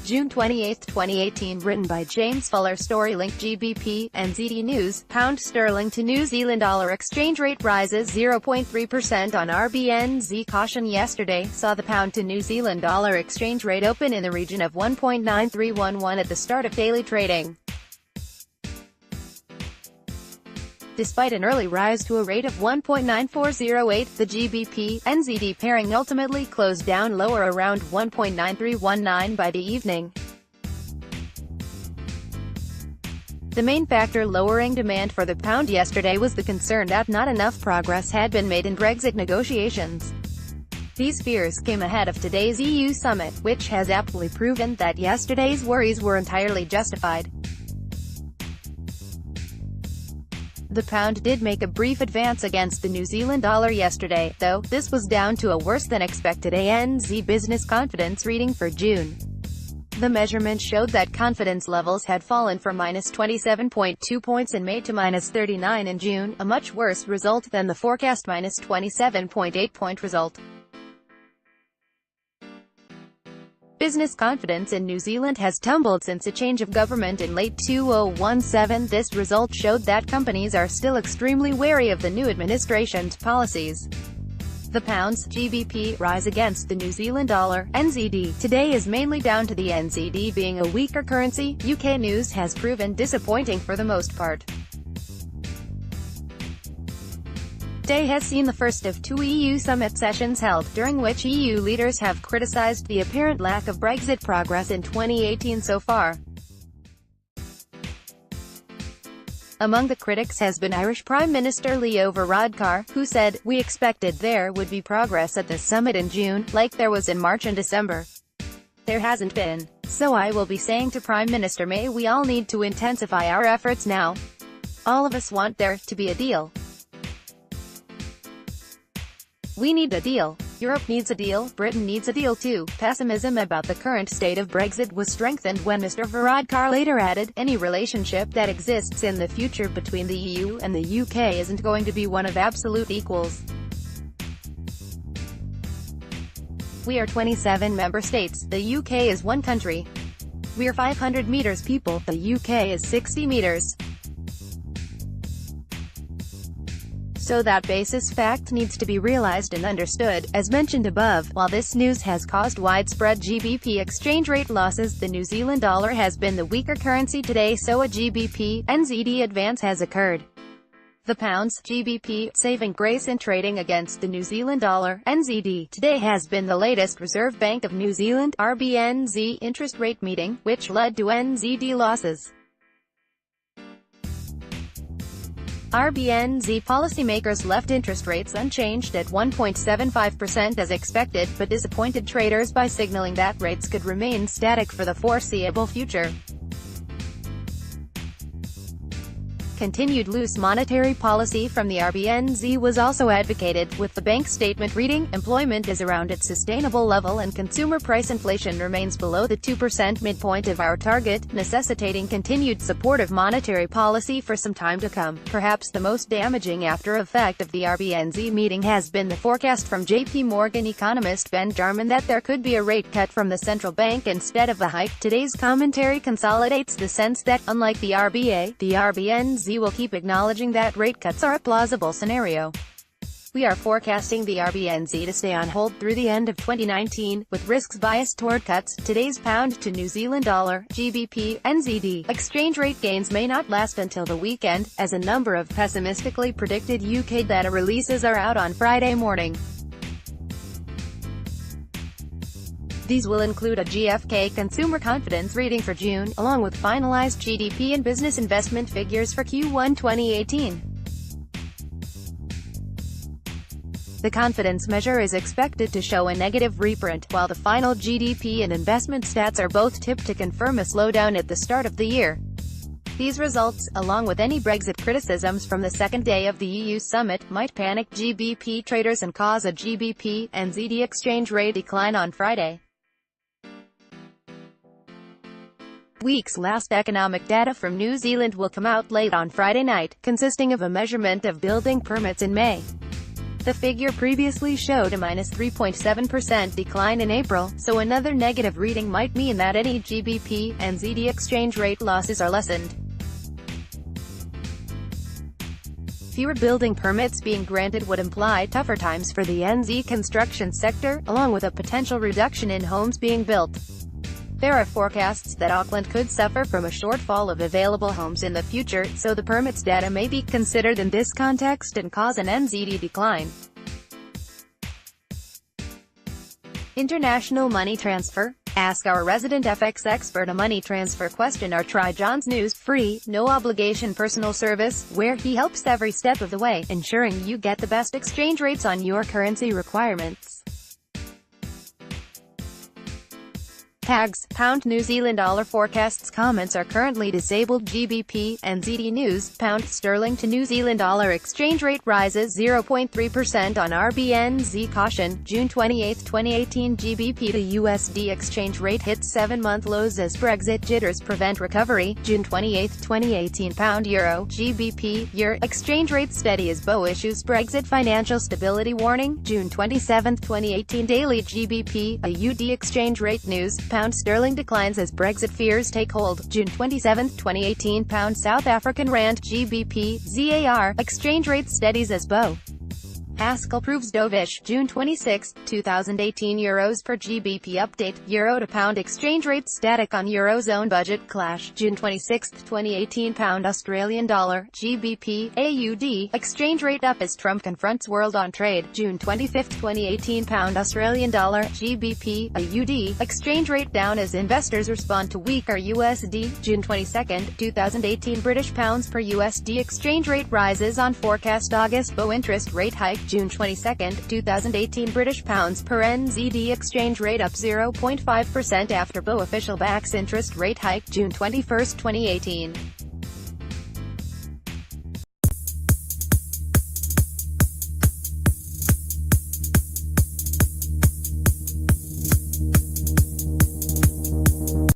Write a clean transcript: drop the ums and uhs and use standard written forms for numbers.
June 28, 2018. Written by James Fuller. Story link GBP, NZD News. Pound sterling to New Zealand dollar exchange rate rises 0.3% on RBNZ Caution Yesterday, saw the pound to New Zealand dollar exchange rate open in the region of 1.9311 at the start of daily trading. Despite an early rise to a rate of 1.9408, the GBP-NZD pairing ultimately closed down lower around 1.9319 by the evening. The main factor lowering demand for the pound yesterday was the concern that not enough progress had been made in Brexit negotiations. These fears came ahead of today's EU summit, which has aptly proven that yesterday's worries were entirely justified. The pound did make a brief advance against the New Zealand dollar yesterday, though. This was down to a worse-than-expected ANZ business confidence reading for June. The measurement showed that confidence levels had fallen from -27.2 points in May to -39 in June, a much worse result than the forecast -27.8-point result. Business confidence in New Zealand has tumbled since a change of government in late 2017. This result showed that companies are still extremely wary of the new administration's policies. The pound's GBP rise against the New Zealand dollar NZD today is mainly down to the NZD being a weaker currency. UK news has proven disappointing for the most part. Day has seen the first of two EU summit sessions held, during which EU leaders have criticised the apparent lack of Brexit progress in 2018 so far. Among the critics has been Irish Prime Minister Leo Varadkar, who said, "We expected there would be progress at the summit in June, like there was in March and December. There hasn't been. So I will be saying to Prime Minister May, we all need to intensify our efforts now. All of us want there to be a deal. We need a deal. Europe needs a deal. Britain needs a deal too." Pessimism about the current state of Brexit was strengthened when Mr. Varadkar later added, "Any relationship that exists in the future between the EU and the UK isn't going to be one of absolute equals. We are 27 member states. The UK is one country. We're 500 meters people. The UK is 60 meters. So that basis fact needs to be realized and understood." As mentioned above, while this news has caused widespread GBP exchange rate losses, the New Zealand dollar has been the weaker currency today, so a GBP-NZD advance has occurred. The pound's GBP saving grace in trading against the New Zealand dollar NZD today has been the latest Reserve Bank of New Zealand RBNZ interest rate meeting, which led to NZD losses. RBNZ policymakers left interest rates unchanged at 1.75% as expected, but disappointed traders by signaling that rates could remain static for the foreseeable future. Continued loose monetary policy from the RBNZ was also advocated, with the bank statement reading, "Employment is around its sustainable level and consumer price inflation remains below the 2% midpoint of our target," necessitating continued supportive monetary policy for some time to come. Perhaps the most damaging after effect of the RBNZ meeting has been the forecast from JP Morgan economist Ben Jarman that there could be a rate cut from the central bank instead of a hike. Today's commentary consolidates the sense that, unlike the RBA, the RBNZ will keep acknowledging that rate cuts are a plausible scenario. "We are forecasting the RBNZ to stay on hold through the end of 2019, with risks biased toward cuts." Today's pound to New Zealand dollar GBP-NZD exchange rate gains may not last until the weekend, as a number of pessimistically predicted UK data releases are out on Friday morning. These will include a GfK consumer confidence reading for June, along with finalized GDP and business investment figures for Q1 2018. The confidence measure is expected to show a negative reprint, while the final GDP and investment stats are both tipped to confirm a slowdown at the start of the year. These results, along with any Brexit criticisms from the second day of the EU summit, might panic GBP traders and cause a GBP-NZD exchange rate decline on Friday. Week's last economic data from New Zealand will come out late on Friday night, consisting of a measurement of building permits in May. The figure previously showed a -3.7% decline in April, so another negative reading might mean that any GBP NZD exchange rate losses are lessened. Fewer building permits being granted would imply tougher times for the NZ construction sector, along with a potential reduction in homes being built. There are forecasts that Auckland could suffer from a shortfall of available homes in the future, so the permits data may be considered in this context and cause an NZD decline. International money transfer? Ask our resident FX expert a money transfer question or try John's News free, no-obligation personal service, where he helps every step of the way, ensuring you get the best exchange rates on your currency requirements. Tags, Pound New Zealand dollar forecasts comments are currently disabled. GBP, NZD news, Pound Sterling to New Zealand dollar exchange rate rises 0.3% on RBNZ Caution, June 28, 2018. GBP to USD exchange rate hits 7-month lows as Brexit jitters prevent recovery, June 28, 2018. Pound Euro, GBP, Euro, exchange rate steady as BO issues Brexit financial stability warning, June 27, 2018. Daily GBP, AUD exchange rate news, Pound sterling declines as Brexit fears take hold, June 27, 2018. Pound South African Rand, GBP, ZAR, exchange rate steadies as BO Haskell proves dovish, June 26, 2018. Euros per GBP update, Euro to Pound exchange rate static on Eurozone budget clash, June 26, 2018. Pound Australian dollar, GBP, AUD, exchange rate up as Trump confronts world on trade, June 25, 2018. Pound Australian dollar, GBP, AUD, exchange rate down as investors respond to weaker USD, June 22, 2018. British pounds per USD exchange rate rises on forecast August BO interest rate hike, June 22, 2018. British pounds per NZD exchange rate up 0.5% after BO official backs interest rate hike, June 21, 2018.